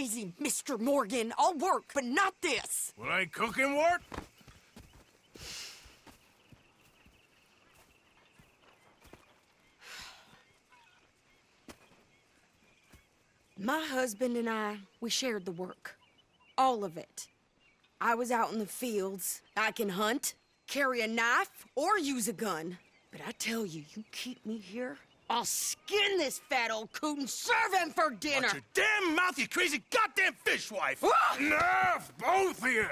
crazy, Mr. Morgan. I'll work, but not this. Well, ain't cooking work? My husband and I, we shared the work. All of it. I was out in the fields. I can hunt, carry a knife, or use a gun. But I tell you, you keep me here, I'll skin this fat old coot and serve him for dinner. Watch your damn mouth, you crazy goddamn fishwife! Ah! Enough, both of you!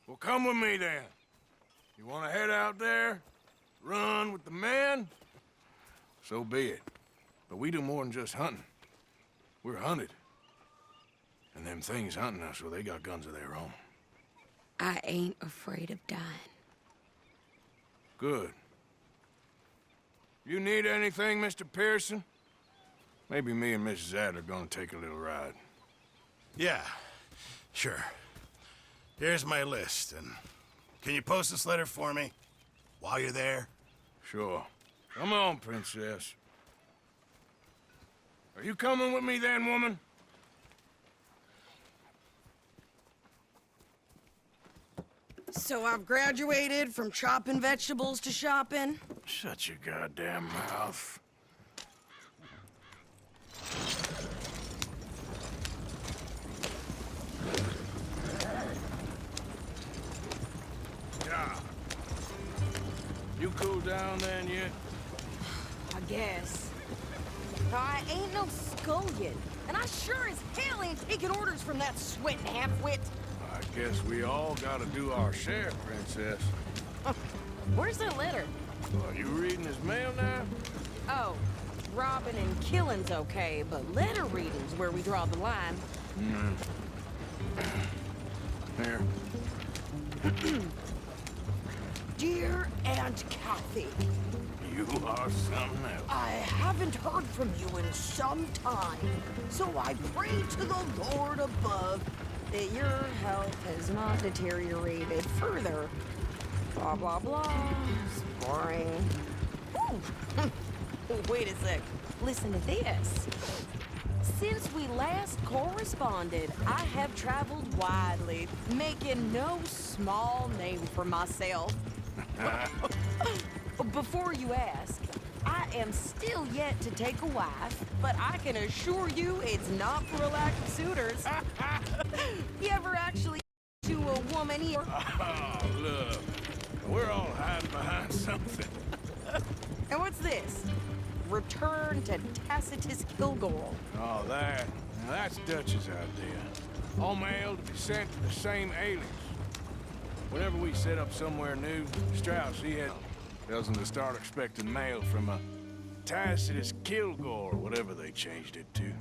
Well, come with me then. You want to head out there, run with the men? So be it. But we do more than just hunting. We're hunted. And them things hunting us, well, they got guns of their own. I ain't afraid of dying. Good. You need anything, Mr. Pearson? Maybe me and Mrs. Adler gonna take a little ride. Yeah, sure. Here's my list, and can you post this letter for me while you're there? Sure. Come on, Princess. Are you coming with me then, woman? So I've graduated from chopping vegetables to shopping? Shut your goddamn mouth. Yeah. You cool down then yet? I guess. I ain't no scullion, and I sure as hell ain't taking orders from that sweating half-wit. I guess we all gotta do our share, Princess. Where's that letter? Are you reading his mail now? Oh, robbing and killing's okay, but letter reading's where we draw the line. Here. Dear Aunt Kathy, You are something else. I haven't heard from you in some time, so I pray to the Lord above that your health has not deteriorated further. Blah, blah, blah. It's boring. Ooh. Wait a sec. Listen to this. Since we last corresponded, I have traveled widely, making no small name for myself. Before you ask, I am still yet to take a wife, but I can assure you it's not for a lack of suitors. You ever actually to a woman here? Oh, look. We're all hiding behind something. And what's this? Return to Tacitus Kilgore. Oh, that. Now, that's Dutch's idea. All mail to be sent to the same alias. Whenever we set up somewhere new, Strauss, he tells them to start expecting mail from a Tacitus Kilgore, or whatever they changed it to.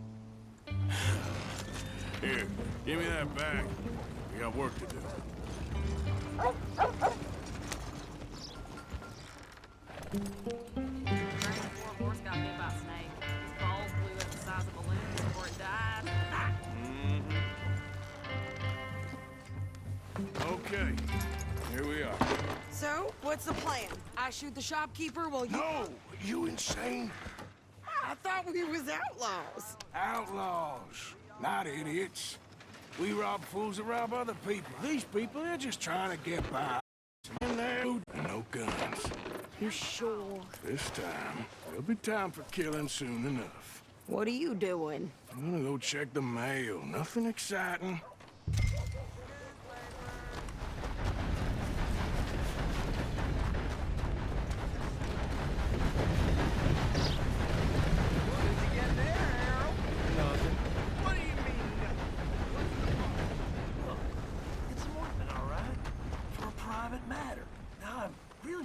Here, give me that back. We got work to do. Horse got bit by a snake. His balls blew up the size of balloons before it died. Okay, here we are. So, what's the plan? I shoot the shopkeeper while you... No! You insane? I thought we was outlaws. Outlaws, not idiots. We rob fools that rob other people. These people, they're just trying to get by. And they're no guns. You sure? This time, there'll be time for killing soon enough. What are you doing? I'm gonna go check the mail. Nothing exciting.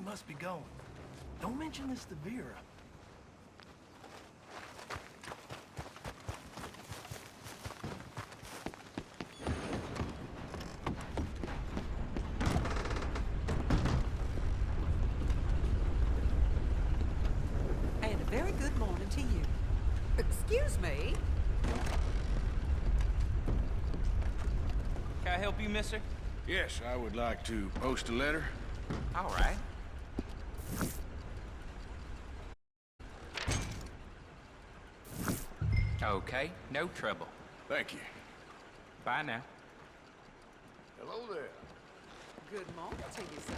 Must be going. Don't mention this to Vera. And a very good morning to you. Excuse me. Can I help you, mister? Yes, I would like to post a letter. All right. Okay, no trouble. Thank you. Bye now. Hello there. Good morning to you, sir.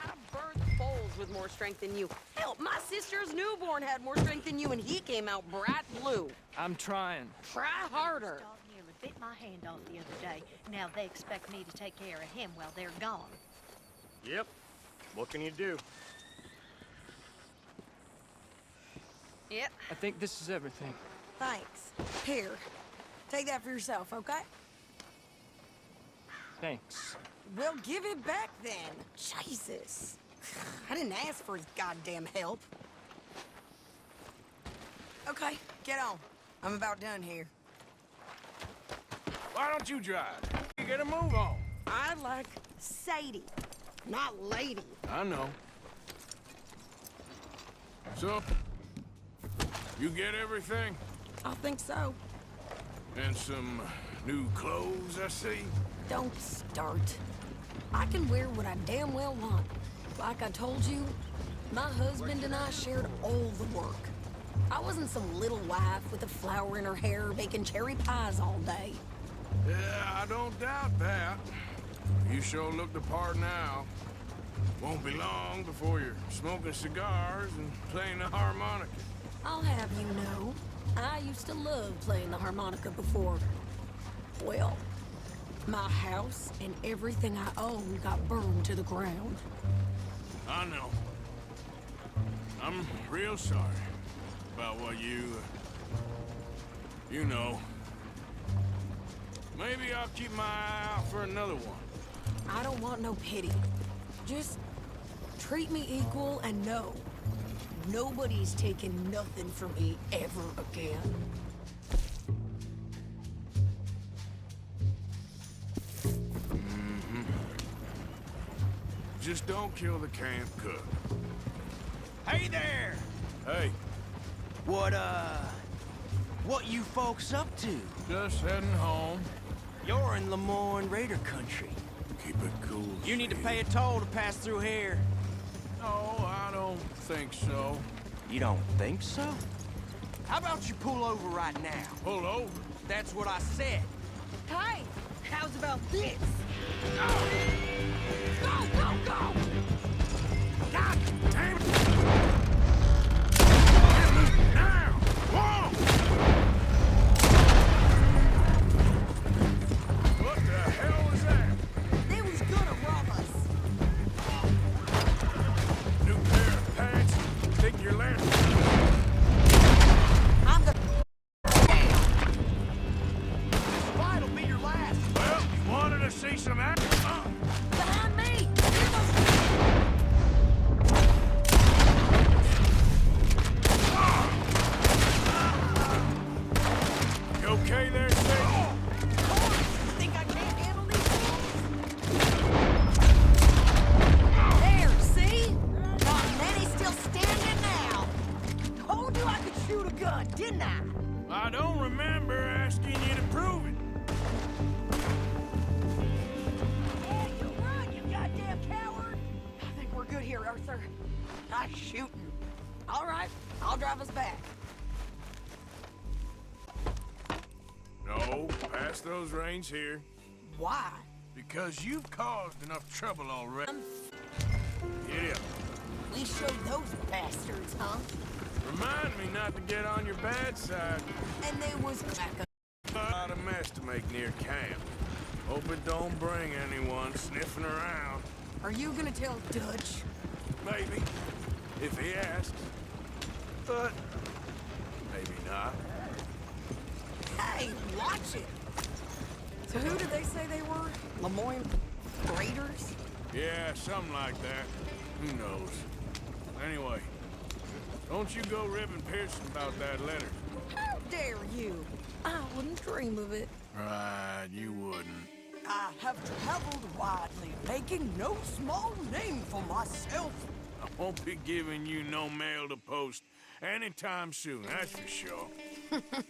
I birthed foals with more strength than you. Hell, my sister's newborn had more strength than you, and he came out bright blue. I'm trying. Try harder. Dog nearly bit my hand off the other day. Now they expect me to take care of him while they're gone. Yep. What can you do? Yep. I think this is everything. Thanks. Here, take that for yourself, okay? Thanks. Well, give it back then. Jesus. I didn't ask for his goddamn help. Okay, get on. I'm about done here. Why don't you drive? You get a move on. I like Sadie, not lady. I know. So, you get everything? I think so. And some new clothes, I see? Don't start. I can wear what I damn well want. Like I told you, my husband and I shared all the work. I wasn't some little wife with a flower in her hair baking cherry pies all day. Yeah, I don't doubt that. You sure look the part now. Won't be long before you're smoking cigars and playing the harmonica. I'll have you know, I used to love playing the harmonica before. Well, my house and everything I owned got burned to the ground. I know. I'm real sorry about what you know. Maybe I'll keep my eye out for another one. I don't want no pity. Just treat me equal and know nobody's taking nothing from me ever again. Just don't kill the camp cook. Hey there! Hey, What you folks up to? just heading home. You're in Lemoyne Raider country. Keep it cool. You need to Steve. pay a toll to pass through here. No, I don't think so. You don't think so? How about you pull over right now? Pull over. That's what I said. Hey, how's about this? Go, go, go! God damn it! Now! Whoa! What the hell was that? They was gonna rob us. New pair of pants? Think you're landing? I'm the This fight'll be your last. Well, you wanted to see some action? behind me. You okay there, Sadie? Think I can't handle these fools? There, see? Not many still standing now. Told you I could shoot a gun, didn't I? I don't remember asking you to prove it. Yeah, you run, you goddamn coward. I think we're good here, Arthur. Nice shooting. All right, I'll drive us back. No, pass those reins here. Why? Because you've caused enough trouble already. Get up. We showed those bastards, huh? Remind me not to get on your bad side. And they was back up. A lot of mess to make near camp. Hope it don't bring anyone sniffing around. Are you gonna tell Dutch? Maybe, if he asks. But maybe not. Hey, watch it. So who did they say they were? Lemoyne Raiders? Yeah, something like that. Who knows? Anyway, don't you go ribbing Pearson about that letter. How dare you? I wouldn't dream of it. Right, you wouldn't. I have traveled widely, making no small name for myself. I won't be giving you no mail to post anytime soon, that's for sure.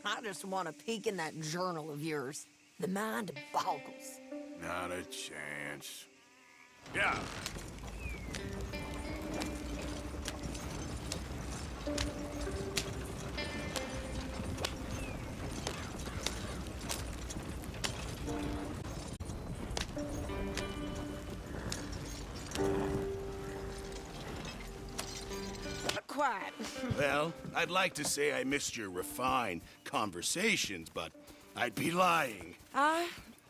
I just want to peek in that journal of yours. The mind boggles. Not a chance. Yeah. Quiet. Well, I'd like to say I missed your refined conversations, but I'd be lying.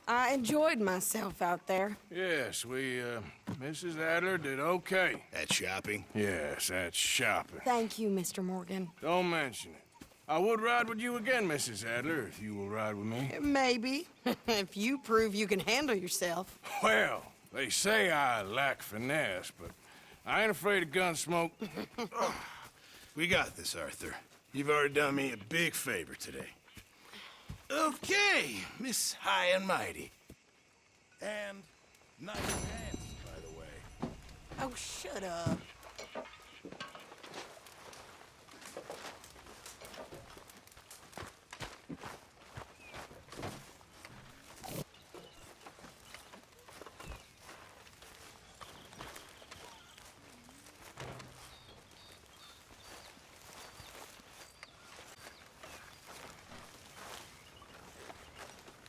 I enjoyed myself out there. Yes, Mrs. Adler did okay. At shopping? Yes, that's shopping. Thank you, Mr. Morgan. Don't mention it. I would ride with you again, Mrs. Adler, if you will ride with me. Maybe. If you prove you can handle yourself. Well, they say I lack finesse, but I ain't afraid of gun smoke. We got this, Arthur. You've already done me a big favor today. Okay, Miss High and Mighty. And nice pants, by the way. Oh, shut up.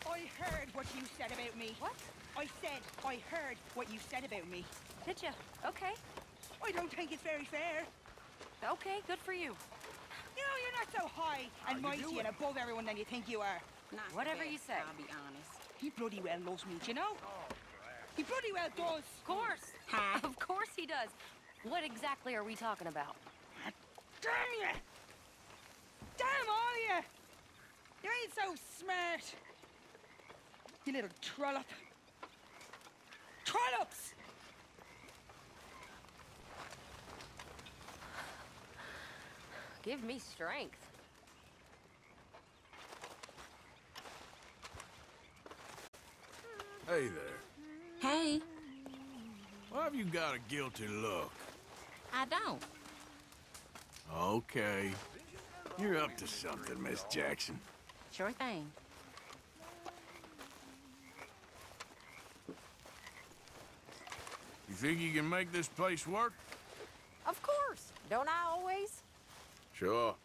I heard what you said about me. What? I said I heard what you said about me. Did ya? Okay. I don't think it's very fair. Okay, good for you. You know, you're not so high and mighty and above everyone than you think you are. Whatever you say. I'll be honest. He bloody well loves me, do you know? He bloody well does. Of course. Of course he does. What exactly are we talking about? Damn you! Damn all you! You ain't so smart. You little trollop. Trollops! Give me strength. Hey there. Hey, Why have you got a guilty look? I don't. Okay. You're up to something, Miss Jackson. Sure thing. You think you can make this place work? Of course. Don't I always? Sure.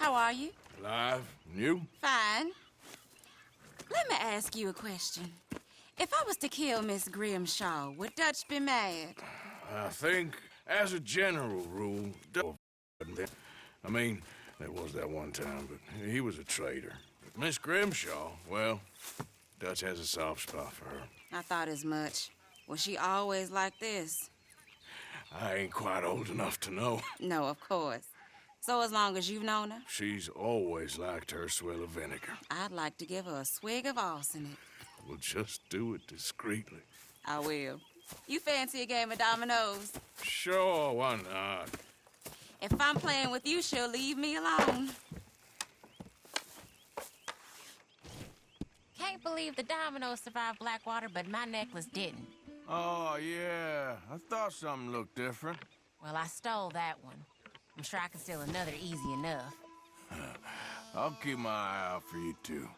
How are you? Alive? And you? Fine. Let me ask you a question. If I was to kill Miss Grimshaw, would Dutch be mad? I think, as a general rule, I mean, there was that one time, but he was a traitor. But Miss Grimshaw, well, Dutch has a soft spot for her. I thought as much. Was she always like this? I ain't quite old enough to know. No, of course. So as long as you've known her? She's always liked her swill of vinegar. I'd like to give her a swig of arsenic. We'll just do it discreetly. I will. You fancy a game of dominoes? Sure, why not? If I'm playing with you, she'll leave me alone. Can't believe the dominoes survived Blackwater, but my necklace didn't. Oh, yeah. I thought something looked different. Well, I stole that one. I'm sure I can steal another easy enough. I'll keep my eye out for you, too.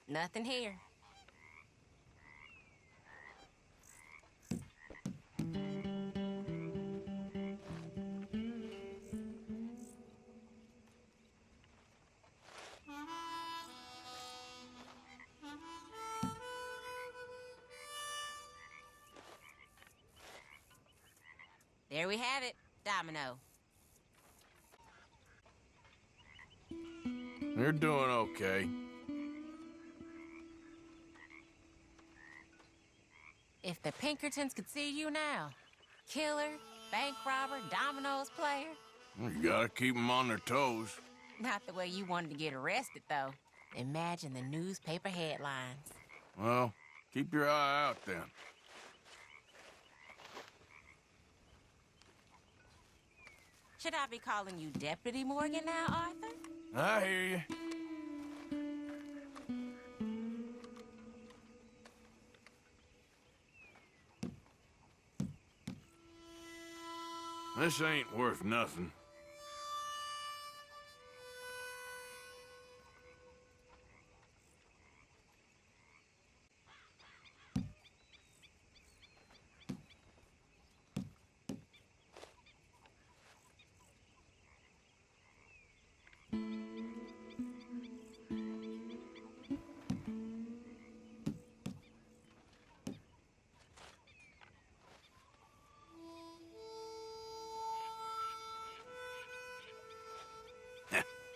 Nothing here. There we have it. Domino. You're doing okay. If the Pinkertons could see you now. Killer, bank robber, dominoes player. You gotta keep them on their toes. Not the way you wanted to get arrested, though. Imagine the newspaper headlines. Well, keep your eye out then. Should I be calling you Deputy Morgan now, Arthur? I hear you. This ain't worth nothing.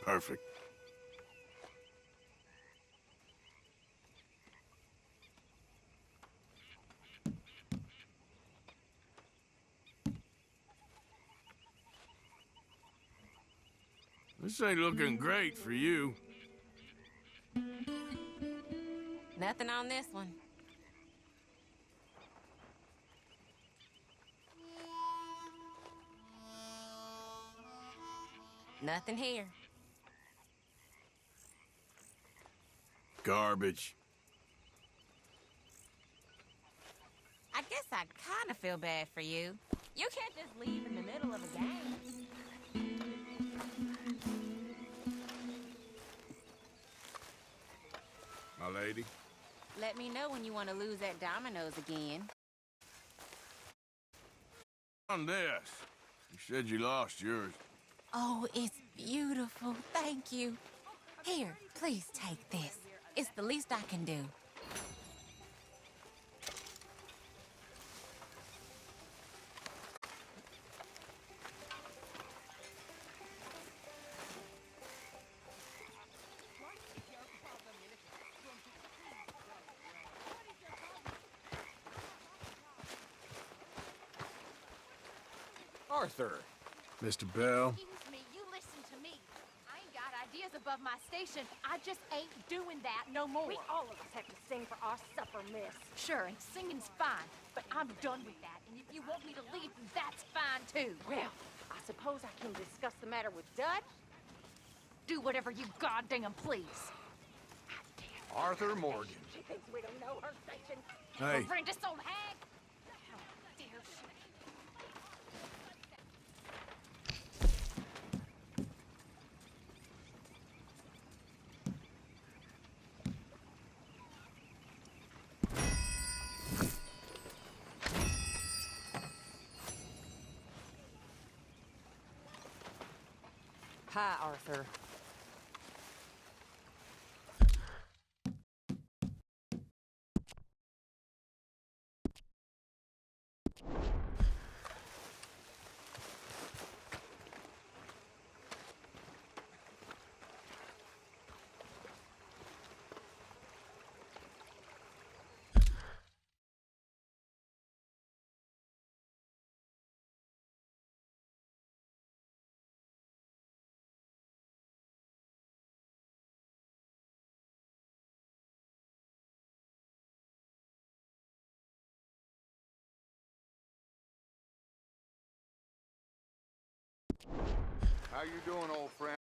Perfect. This ain't looking great for you. Nothing on this one. Nothing here. Garbage. I guess I kind of feel bad for you. You can't just leave in the middle of a game. My lady. Let me know when you want to lose at dominoes again. On this. You said you lost yours. Oh, it's beautiful. Thank you. Here, please take this. It's the least I can do. Arthur. Mr. Bell. Excuse me, you listen to me. I ain't got ideas above my station. I just ain't doing that no more. We all of us have to sing for our supper, miss. Sure, and singing's fine, but I'm done with that. And if you want me to leave, that's fine too. Well, I suppose I can discuss the matter with Dutch. Do whatever you goddamn please. Arthur Morgan. She thinks we don't know her station. Hey. Horrendous old hag. How dare she? Hi, Arthur. How you doing, old friend?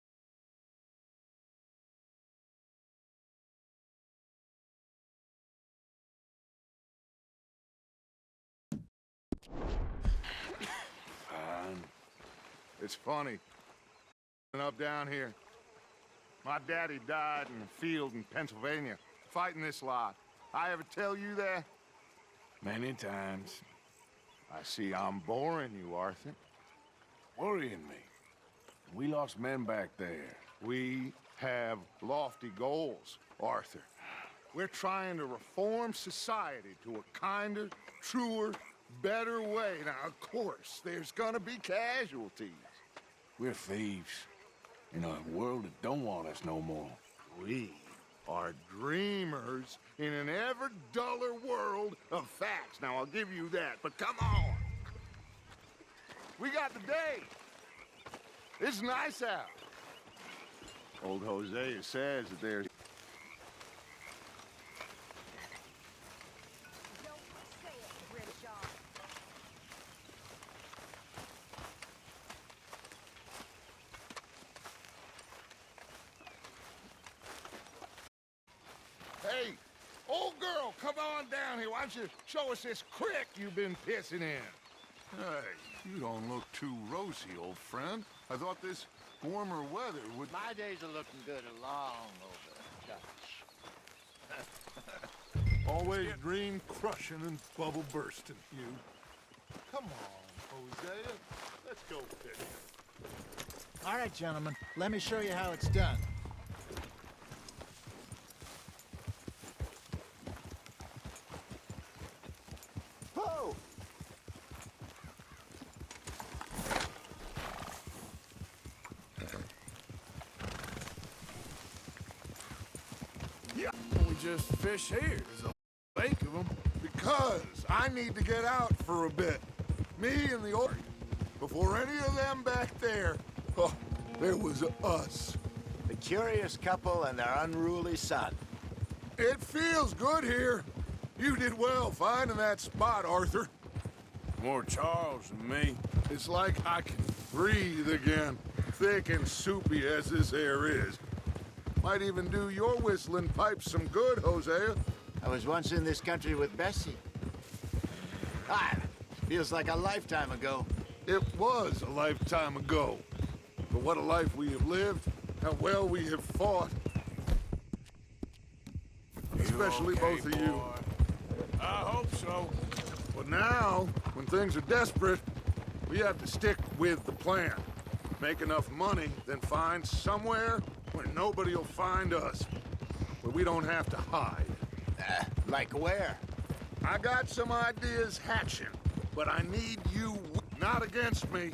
Fine. It's funny. Up down here. My daddy died in a field in Pennsylvania, fighting this lot. I ever tell you that? Many times. I see I'm boring you, Arthur. Worrying me. We lost men back there. We have lofty goals, Arthur. We're trying to reform society to a kinder, truer, better way. Now, of course, there's gonna be casualties. We're thieves in a world that don't want us no more. We are dreamers in an ever duller world of facts. Now, I'll give you that, but come on. We got the day. It's nice out. Old Hosea says that there's... Hey, old girl, come on down here. Why don't you show us this crick you've been pissing in? Hey, you don't look too rosy, old friend. I thought this warmer weather would... My days are looking good along over Dutch. Always dream crushing and bubble bursting, you. Come on, Hosea. Let's go fishing. All right, gentlemen. Let me show you how it's done. Whoa! Yeah, we just fish here. There's a lake of them. Because I need to get out for a bit. Me and the old... Before any of them back there, oh, there was us. The curious couple and their unruly son. It feels good here. You did well finding that spot, Arthur. More Charles than me. It's like I can breathe again, thick and soupy as this air is. Might even do your whistling pipes some good, Hosea. I was once in this country with Bessie. Feels like a lifetime ago. It was a lifetime ago. But what a life we have lived, how well we have fought. Especially both of you. I hope so. But now, when things are desperate, we have to stick with the plan. Make enough money, then find somewhere where nobody will find us. Where we don't have to hide. Like where? I got some ideas hatching, but I need you not against me.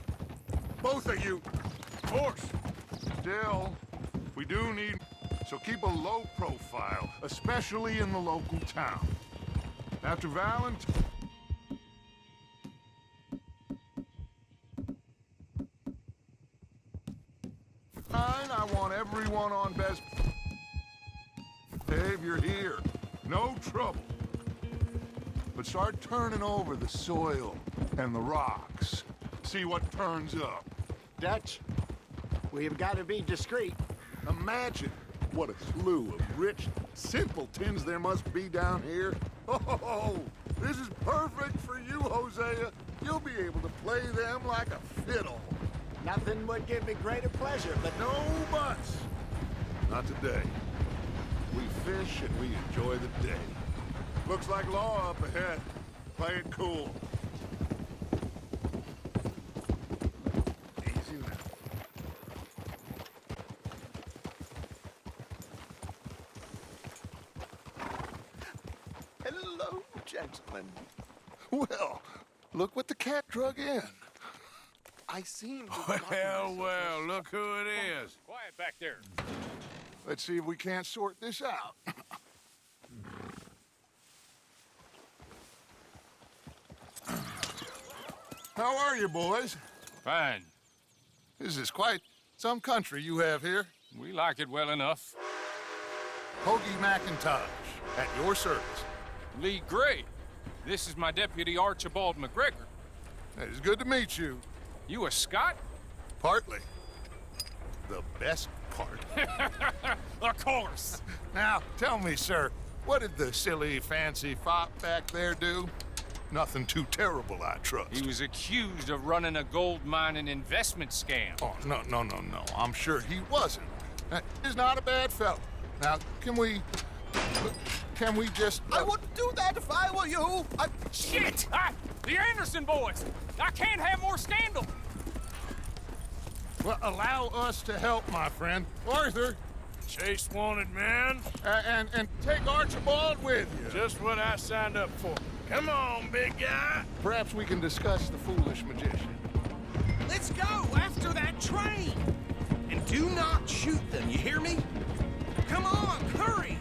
Both of you. Of course. Still, we do need... So keep a low profile, especially in the local town. After Valentine... everyone on best behavior here. No trouble. But start turning over the soil and the rocks. See what turns up. Dutch, we've got to be discreet. Imagine what a slew of rich simpletons there must be down here. Oh, this is perfect for you, Hosea. You'll be able to play them like a fiddle. Nothing would give me greater pleasure, but No buts. Not today. We fish and we enjoy the day. Looks like law up ahead. Play it cool. Easy now. hello, gentlemen. Well, look what the cat drug in. I seem to... Well, look who it is. Quiet back there. Let's see if we can't sort this out. How are you, boys? Fine. This is quite some country you have here. We like it well enough. Hoagie McIntosh, at your service. Lee Gray. This is my deputy Archibald McGregor. It is good to meet you. You a Scot? Partly. The best part. Of course. Now, tell me, sir, what did the silly, fancy fop back there do? Nothing too terrible, I trust. He was accused of running a gold mining investment scam. Oh, no. I'm sure he wasn't. He's not a bad fellow. Now, can we just... I wouldn't do that if I were you. Shit! The Anderson boys! I can't have more scandal! Well, allow us to help, my friend. Arthur, Chase wanted man. and take Archibald with you. Just what I signed up for. Come on, big guy. Perhaps we can discuss the foolish magician. Let's go after that train. And do not shoot them, you hear me? Come on, hurry.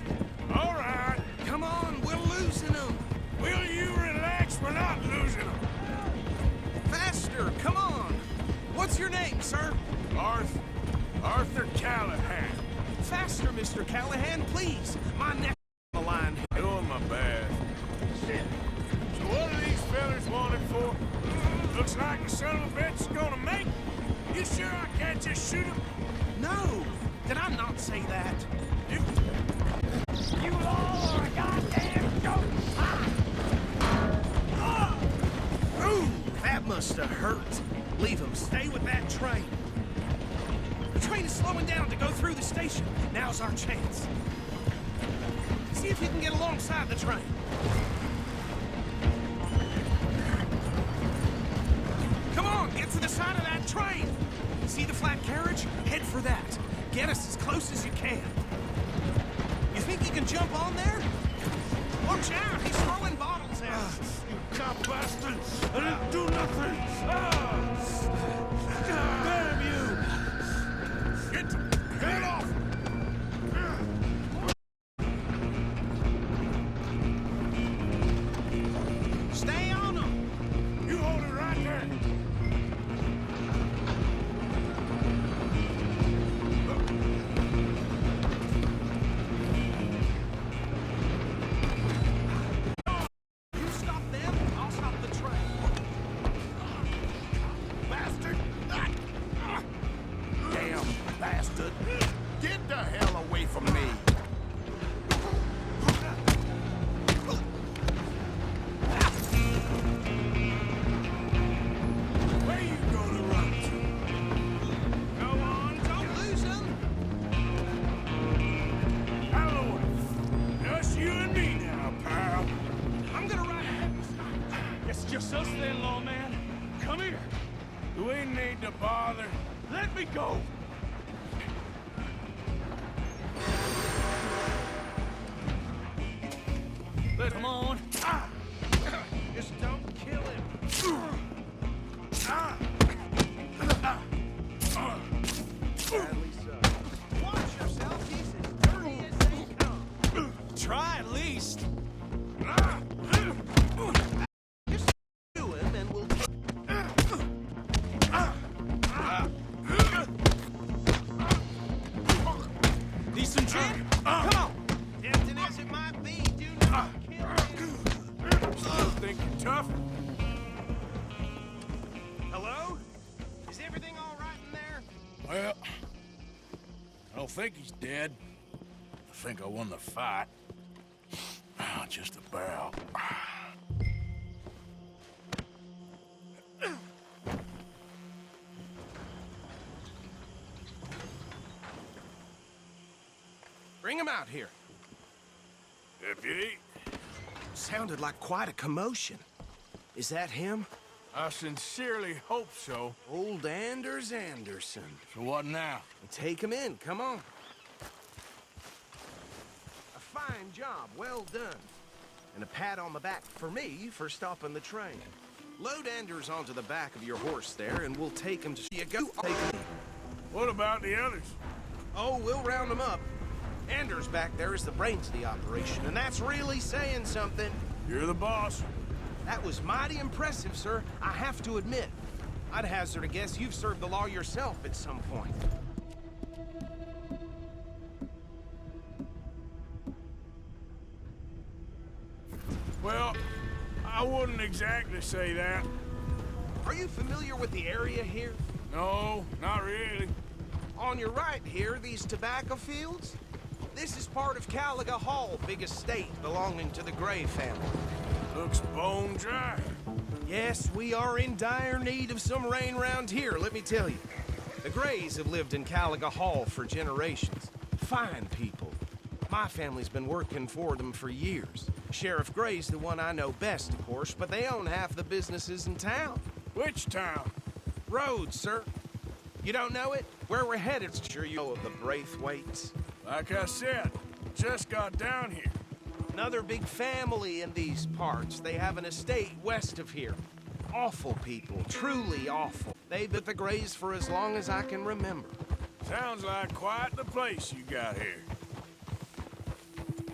All right. Come on, we're losing them. Will you relax? We're not losing them. Faster, come on. What's your name, sir? Arthur Callahan. Faster, Mr. Callahan, please. My neck on the line. Doing my bad. So what are these fellas wanted for? Looks like the son of a bitch is gonna make. You sure I can't just shoot him? No, did I not say that? You all are a goddamn joke! Ooh, that must have hurt. Leave him. Stay with that train. The train is slowing down to go through the station. Now's our chance. See if you can get alongside the train. Come on, get to the side of that train. See the flat carriage? Head for that. Get us as close as you can. You think you can jump on there? Watch out, he's throwing bottles at us. You cop bastards! I didn't do nothing! Damn you! Get off! Stay on him! You hold it right there! You stop them, I'll stop the train. Bastard! Damn bastard! Get the hell away from me! Where you gonna run to? Go on, don't lose him! Outlaw! Just you and me now, pal. I'm gonna ride ahead this time. It's just us then, lawman. Come here. Do we need to bother? Let me go. Come on. Just don't kill him. Watch yourself, he's as dirty as they come. Try at least. Just do him and we'll... listen, champ. Come on. Tempting as it might be, do not kill him. Still think you're tough? Hello? Is everything all right in there? Well, I don't think he's dead. I think I won the fight. Just about. Bring him out here. Deputy? Sounded like quite a commotion. Is that him? I sincerely hope so. Old Anders Anderson. So what now? Take him in, come on. A fine job, well done. And a pat on the back for me for stopping the train. Load Anders onto the back of your horse there, and we'll take him to... You go, take him in. What about the others? Oh, we'll round them up. Anders back there is the brains of the operation, and that's really saying something. You're the boss. That was mighty impressive, sir. I have to admit. I'd hazard a guess you've served the law yourself at some point. Well, I wouldn't exactly say that. Are you familiar with the area here? No, not really. On your right here, these tobacco fields? This is part of Caliga Hall, big estate belonging to the Gray family. Looks bone dry. Yes, we are in dire need of some rain round here, let me tell you. The Grays have lived in Caliga Hall for generations. Fine people. My family's been working for them for years. Sheriff Gray's the one I know best, of course, but they own half the businesses in town. Which town? Rhodes, sir. You don't know it? Where we're headed, sure you know of the Braithwaites. Like I said, just got down here. Another big family in these parts. They have an estate west of here. Awful people, truly awful. They've been the Grays for as long as I can remember. Sounds like quite the place you got here.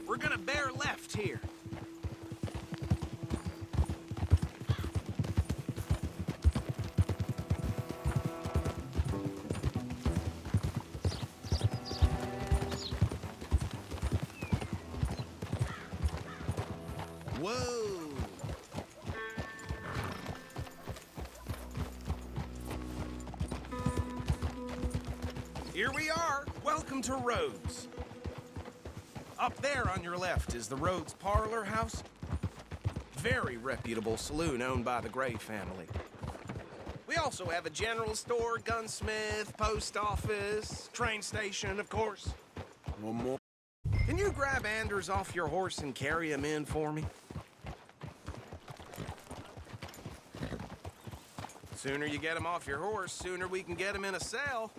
We're gonna bear left here. Whoa! Here we are. Welcome to Rhodes. Up there on your left is the Rhodes Parlor House. Very reputable saloon owned by the Gray family. We also have a general store, gunsmith, post office, train station, of course. One more. Can you grab Anders off your horse and carry him in for me? Sooner you get him off your horse, sooner we can get him in a cell.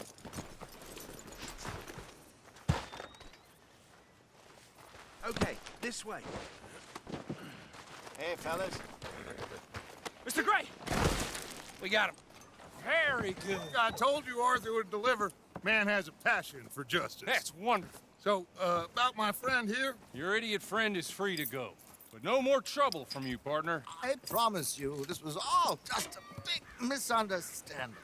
Okay, this way. Hey, fellas. Mr. Gray! We got him. Very good. I told you Arthur would deliver. Man has a passion for justice. That's wonderful. So, about my friend here? Your idiot friend is free to go. But no more trouble from you, partner. I promise you, this was all just a big misunderstanding.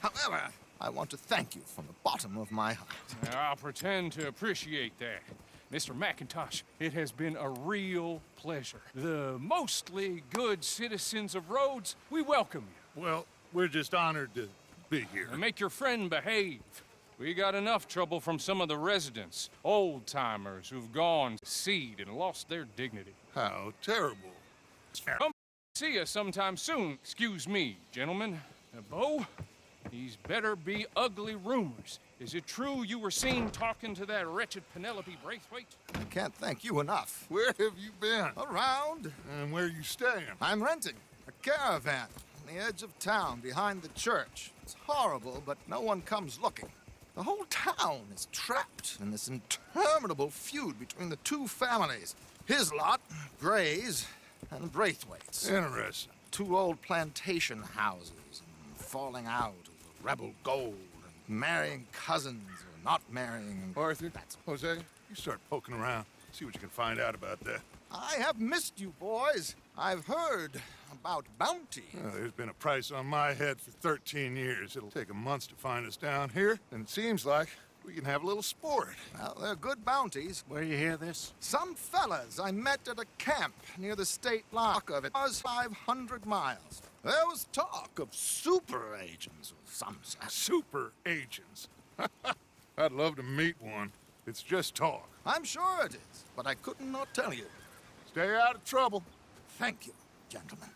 However, I want to thank you from the bottom of my heart. Now, I'll pretend to appreciate that. Mr. McIntosh, it has been a real pleasure. The mostly good citizens of Rhodes, we welcome you. Well, we're just honored to be here. And make your friend behave. We got enough trouble from some of the residents, old-timers who've gone to seed and lost their dignity. How terrible. Come see us sometime soon. Excuse me, gentlemen. Bo, these better be ugly rumors. Is it true you were seen talking to that wretched Penelope Braithwaite? I can't thank you enough. Where have you been? Around. And where are you staying? I'm renting a caravan on the edge of town behind the church. It's horrible, but no one comes looking. The whole town is trapped in this interminable feud between the two families. His lot, Gray's, and Braithwaite's. Interesting. Two old plantation houses, and falling out over rebel gold, and marrying cousins or not marrying. Arthur, Jose, you start poking around. See what you can find out about that. I have missed you, boys. I've heard about bounty. Well, there's been a price on my head for 13 years. It'll take a month to find us down here, and it seems like We can have a little sport. Well, they're good bounties. Where you hear this? Some fellas I met at a camp near the state line of it was 500 miles. There was talk of super agents of some sort. Super agents. I'd love to meet one. It's just talk. I'm sure it is, but I couldn't not tell you. Stay out of trouble. Thank you, gentlemen.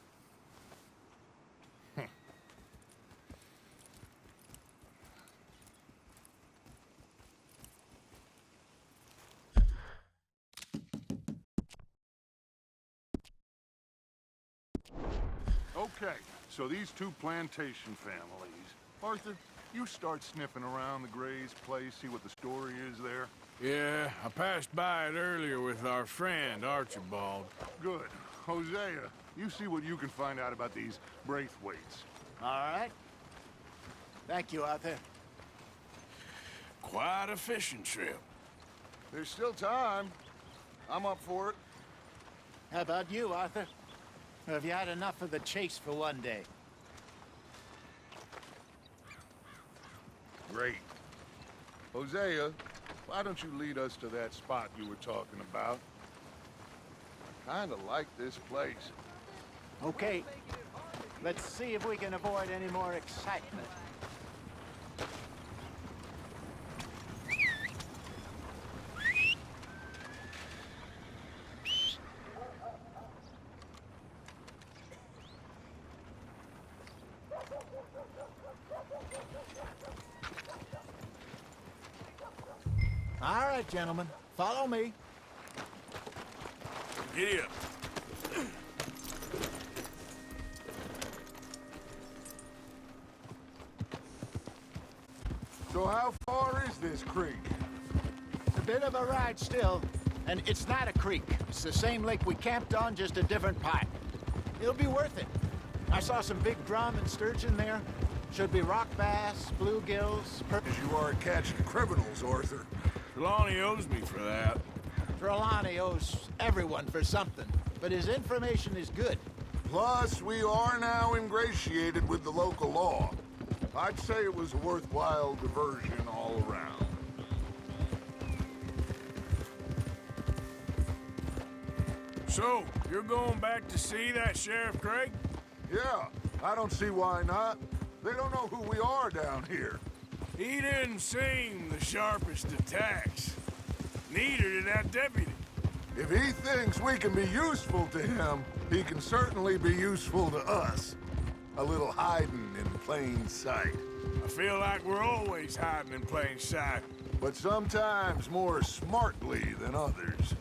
Okay, so these two plantation families. Arthur, you start sniffing around the Gray's place, see what the story is there. Yeah, I passed by it earlier with our friend, Archibald. Good. Hosea, you see what you can find out about these Braithwaites. All right. Thank you, Arthur. Quite a fishing trip. There's still time. I'm up for it. How about you, Arthur? Or have you had enough of the chase for one day? Great. Hosea, why don't you lead us to that spot you were talking about? Kinda like this place. Okay. Let's see if we can avoid any more excitement. All right, gentlemen. Follow me. Giddy up. So how far is this creek? It's a bit of a ride still, and it's not a creek. It's the same lake we camped on, just a different part. It'll be worth it. I saw some big drum and sturgeon there. Should be rock bass, bluegills, As you are catching criminals, Arthur. Trelawney owes me for that. Trelawney owes everyone for something, but his information is good. Plus, we are now ingratiated with the local law. I'd say it was a worthwhile diversion all around. So, you're going back to see that Sheriff Craig? Yeah, I don't see why not. They don't know who we are down here. He didn't seem the sharpest of tacks. Neither did that deputy. If he thinks we can be useful to him, he can certainly be useful to us. A little hiding in plain sight. I feel like we're always hiding in plain sight. But sometimes more smartly than others.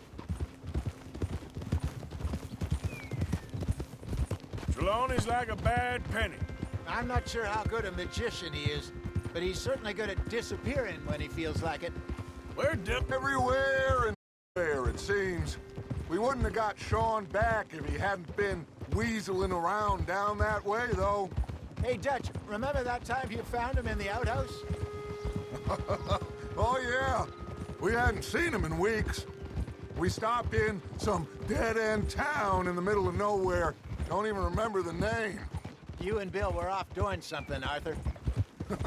Trelawney's like a bad penny. I'm not sure how good a magician he is, but he's certainly good at disappearing when he feels like it. We're everywhere and everywhere, it seems. We wouldn't have got Sean back if he hadn't been weaseling around down that way, though. Hey, Dutch, remember that time you found him in the outhouse? Oh, yeah. We hadn't seen him in weeks. We stopped in some dead-end town in the middle of nowhere. Don't even remember the name. You and Bill were off doing something, Arthur.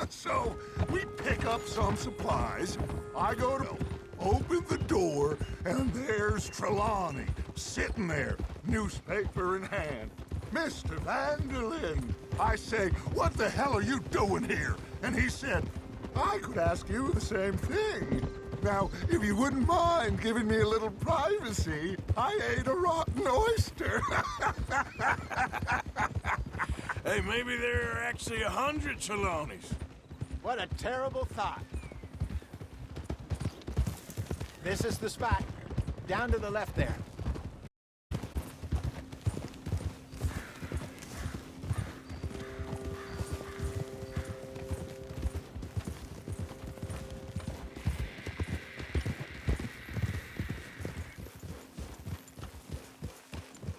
So, we pick up some supplies. I go to open the door, and there's Trelawney, sitting there, newspaper in hand. Mr. Vanderlyn. I say, what the hell are you doing here? And he said, I could ask you the same thing. Now, if you wouldn't mind giving me a little privacy, I ate a rotten oyster. Hey, maybe there are actually 100 Trelawneys. What a terrible thought. This is the spot. Down to the left there.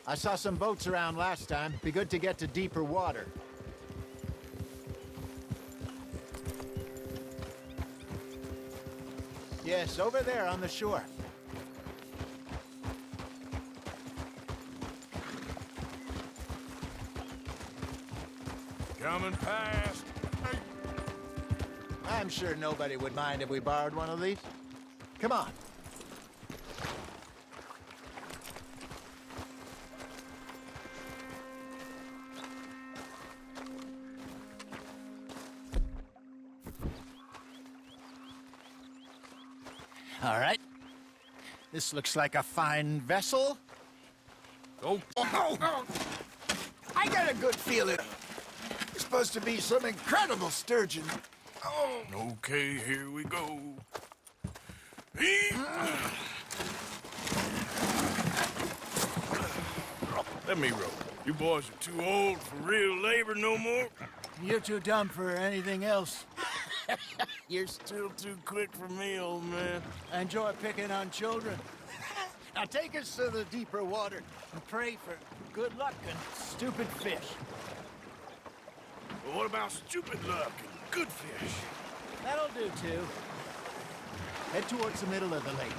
I saw some boats around last time. Be good to get to deeper water. Yes, over there on the shore. Coming past. I'm sure nobody would mind if we borrowed one of these. Come on. All right. This looks like a fine vessel. Oh, I got a good feeling. It's supposed to be some incredible sturgeon. oh. Okay, here we go. Let me row. You boys are too old for real labor no more. You're too dumb for anything else. You're still too quick for me, old man. I enjoy picking on children. Now take us to the deeper water and pray for good luck and stupid fish. But what about stupid luck and good fish? That'll do, too. Head towards the middle of the lake.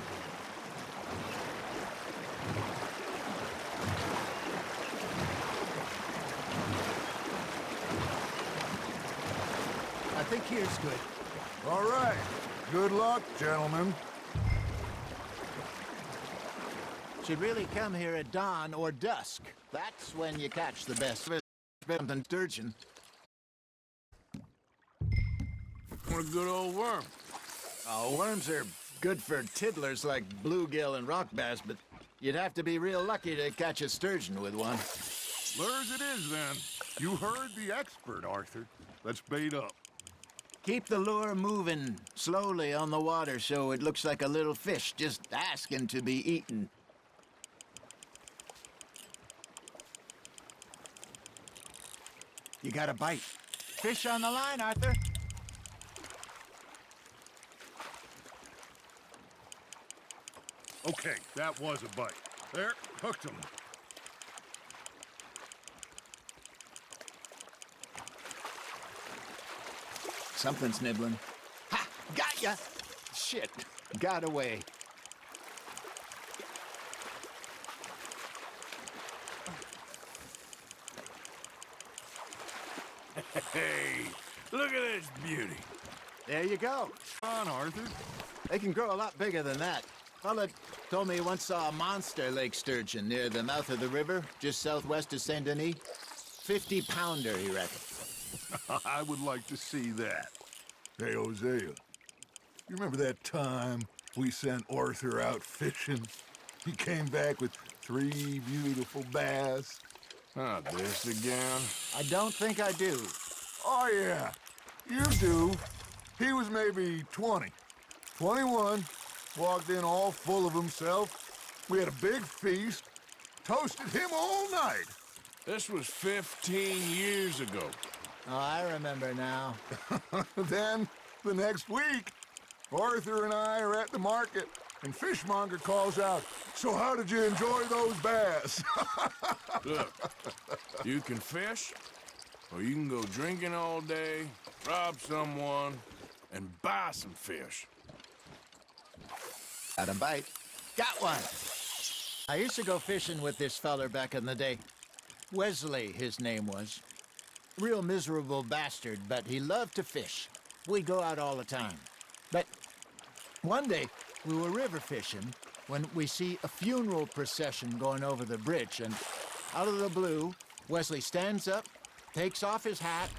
I think here's good. All right. Good luck, gentlemen. Should really come here at dawn or dusk. That's when you catch the best fish than sturgeon. What a good old worm. Oh, worms are good for tiddlers like bluegill and rock bass, but you'd have to be real lucky to catch a sturgeon with one. Lures it is, then. You heard the expert, Arthur. Let's bait up. Keep the lure moving slowly on the water so it looks like a little fish just asking to be eaten. You got a bite. Fish on the line, Arthur. Okay, that was a bite. There, hooked him. Something's nibbling. Ha! Got ya! Shit, got away. Hey, look at this beauty. There you go. Come on, Arthur. They can grow a lot bigger than that. Fella told me he once saw a monster lake sturgeon near the mouth of the river, just southwest of Saint Denis. 50-pounder, he reckoned. I would like to see that. Hey, Hosea, you remember that time we sent Arthur out fishing? He came back with 3 beautiful bass. Not this again. I don't think I do. Oh, yeah, you do. He was maybe 20, 21, walked in all full of himself. We had a big feast, toasted him all night. This was 15 years ago. Oh, I remember now. Then, the next week, Arthur and I are at the market, and Fishmonger calls out, "So how did you enjoy those bass?" Look, you can fish, or you can go drinking all day, rob someone, and buy some fish. Got a bite. Got one. I used to go fishing with this feller back in the day. Wesley, his name was. Real miserable bastard, but he loved to fish. We'd go out all the time. But one day, we were river fishing when we see a funeral procession going over the bridge, and out of the blue, Wesley stands up, takes off his hat,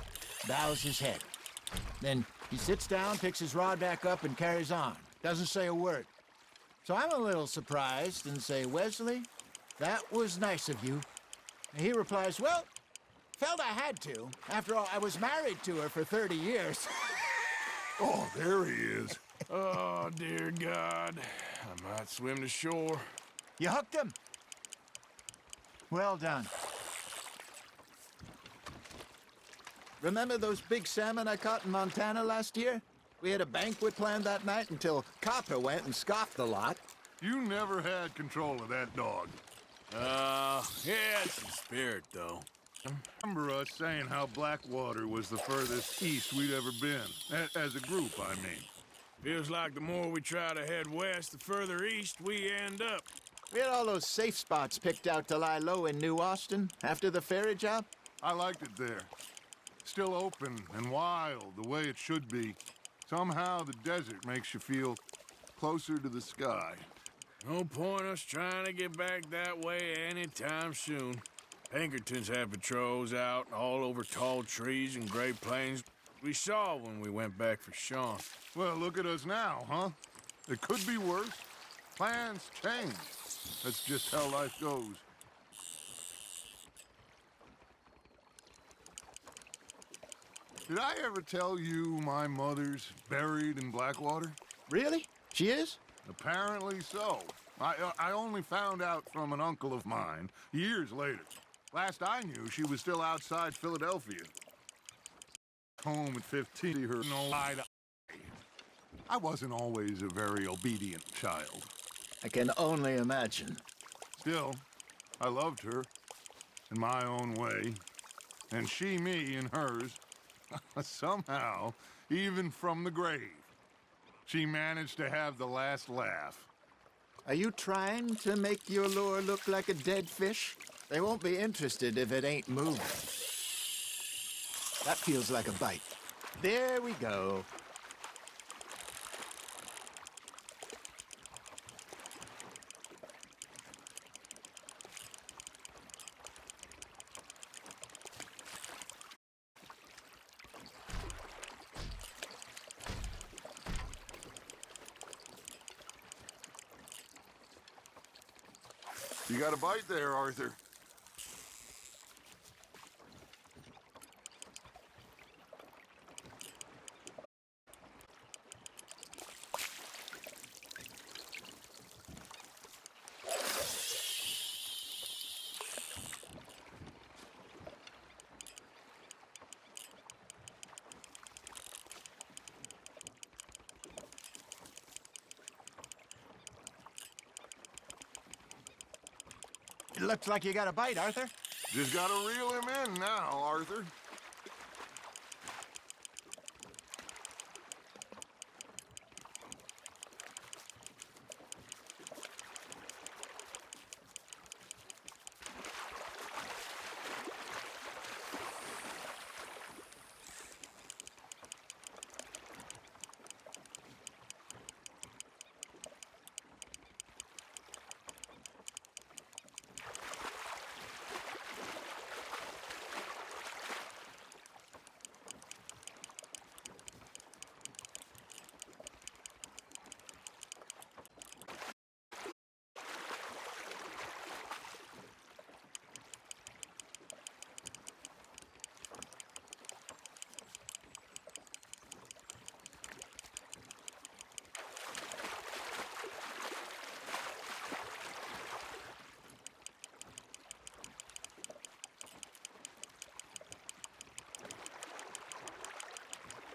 bows his head. Then he sits down, picks his rod back up, and carries on. Doesn't say a word. So I'm a little surprised and say, "Wesley, that was nice of you." And he replies, "Well, felt I had to. After all, I was married to her for 30 years. Oh, there he is. Oh, dear God. I might swim to shore. You hooked him. Well done. Remember those big salmon I caught in Montana last year? We had a banquet planned that night until Copper went and scoffed the lot. You never had control of that dog. Yeah, it's the spirit, though. Remember us saying how Blackwater was the furthest east we'd ever been. As a group, I mean. Feels like the more we try to head west, the further east we end up. We had all those safe spots picked out to lie low in New Austin after the ferry job. I liked it there. Still open and wild, the way it should be. Somehow the desert makes you feel closer to the sky. No point us trying to get back that way anytime soon. Pinkertons have patrols out all over tall trees and Great Plains. We saw when we went back for Sean. Well, look at us now, huh? It could be worse. Plans change. That's just how life goes. Did I ever tell you my mother's buried in Blackwater? Really? She is? Apparently so. I only found out from an uncle of mine years later. Last I knew, she was still outside Philadelphia. Home at 15, her no eye to eye. I wasn't always a very obedient child. I can only imagine. Still, I loved her in my own way, and she me in hers. Somehow, even from the grave, she managed to have the last laugh. Are you trying to make your lure look like a dead fish? They won't be interested if it ain't moving. That feels like a bite. There we go. You got a bite there, Arthur. It looks like you got a bite, Arthur. Just gotta reel him in now, Arthur.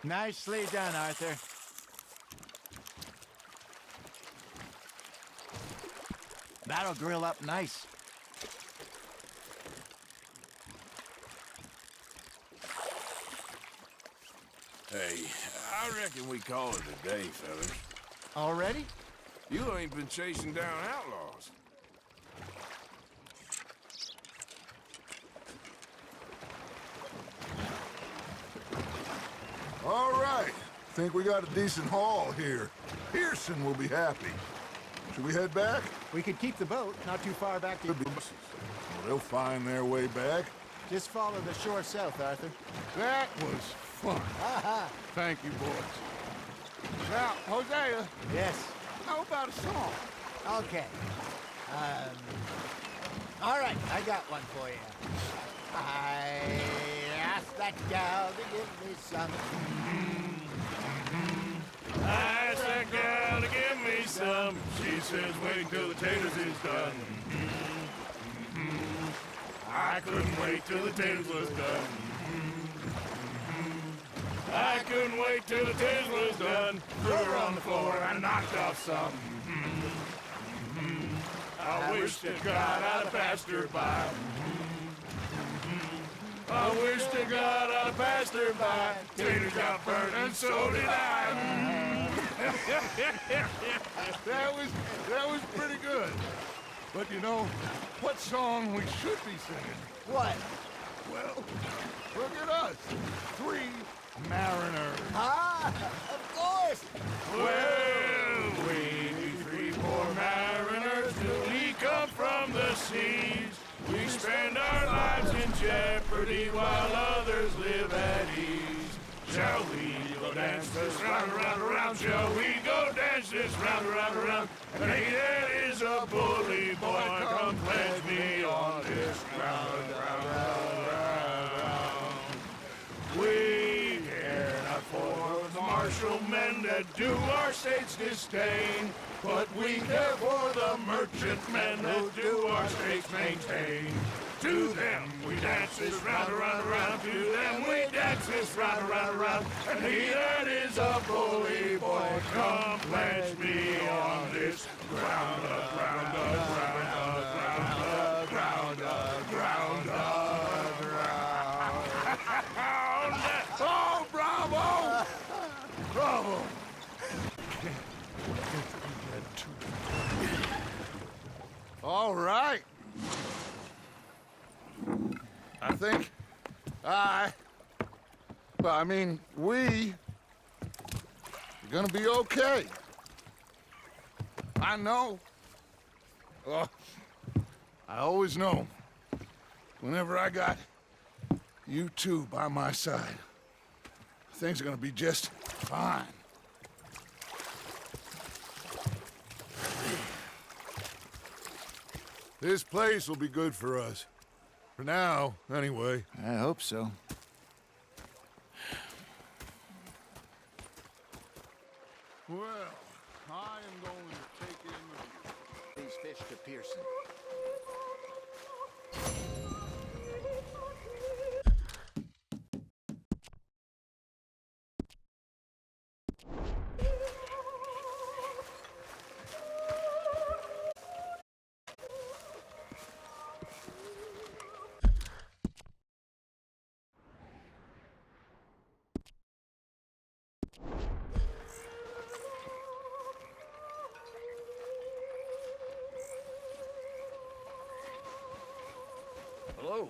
Nicely done, Arthur. That'll grill up nice. Hey, I reckon we call it a day, fellas. Already? You ain't been chasing down outlaws. All right. Think we got a decent haul here. Pearson will be happy. Should we head back? We could keep the boat not too far back to... Well, they'll find their way back. Just follow the shore south, Arthur. That was fun. Aha! Thank you, boys. Now, Hosea. Yes? How about a song? Okay. All right, I got one for you. I asked that gal to give me some. I asked that gal to give me some. She says wait till the taters is done. I couldn't wait till the taters was done. I couldn't wait till the taters was done. Threw her on the floor and knocked off some. I wish to God I'd have passed her by. I wish to God I'd have passed her by. Taters got burnt and so did I. That was pretty good. But you know, what song we should be singing? What? Well, look at us. 3 mariners. Ah, of course! Well, we three poor mariners, newly come from the seas. We spend our lives in jeopardy while others live at ease. Shall we go dance this round, around, around? Shall we go dance this round, around, around? And he that is a bully boy, come pledge me on this round, round, round, round. We care not for the martial men that do our state's disdain, but we care for the merchant men that do our state's maintain. To them we dance this round, around, around. To them we dance this round, around, around. And he that is a bully boy, come pledge me on this ground, ground, ground, ground, ground, ground, ground. Oh, bravo! Bravo! All right. I think we're gonna be okay. I know. I always know. Whenever I got you two by my side, things are gonna be just fine. This place will be good for us. For now, anyway. I hope so. Well, I am going to take in these fish to Pearson. Hello.